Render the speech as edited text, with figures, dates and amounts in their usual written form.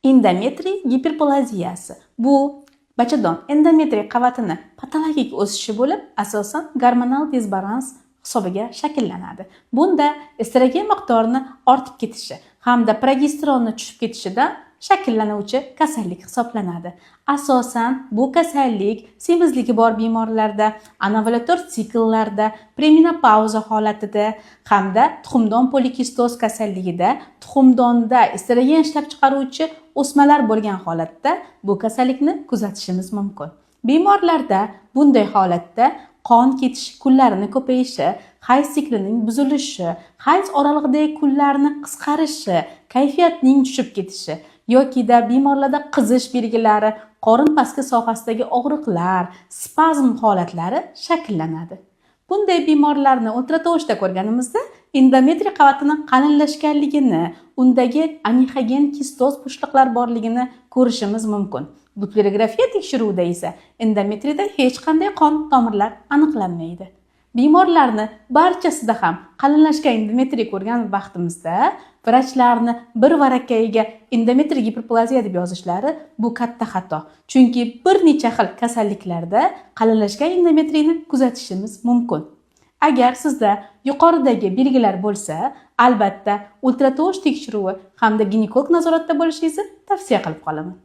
Endometriy giperplaziyasi bu bachadon endometriy qavatini patologik o'sishi bo'lib, asosan gormonal disbalans hisobiga shakllanadi. Bunda estrogen miqdorining ortib ketishi hamda progesteronni tushib ketishidan shakllanuvchi kasallik hisoblanadi. Asosan bu kasallik semizligi bor bemorlarda, anovulator sikllarda, premenopauza holatida hamda tuxumdon polikistoz kasalligida, tuxumdonda estrogen ishlab chiqaruvchi o'smalar bo'lgan holatda bu kasallikni kuzatishimiz mumkin. Bemorlarda bunday holatda qon ketish kunlarini ko'payishi, hayz siklining buzilishi, hayz oralig'idagi kunlarni qisqarishi, kayfiyatning tushib ketishi yokida bemorlarda qizish belgilari, qorin pastki sohasidagi og'riqlar, spazm holatlari shakllanadi. Bunday bemorlarni ultratovushda ko'rganimizda endometriy qavatining qalinlashganligini, undagi anixogen kistoz bo'shliqlar borligini ko'rishimiz mumkin. Buplerigrafiya tekshiruvida esa endometriyda hech qanday qon tomirlar aniqlanmaydi. Bemorlarni barchasida ham qalinlashgan endometriy ko'rgan vaqtimizda vrachlarni bir varakkayiga endometriy giperplaziya deb yozishlari bu katta xato. Chunki bir necha xil kasalliklarda qalinlashgan endometriyni kuzatishimiz mumkin. Agar sizda yuqoridagi belgilar bo'lsa, albatta ultratovush tekshiruvi hamda ginekolog nazoratida bo'lishingizni tavsiya qilib qolaman.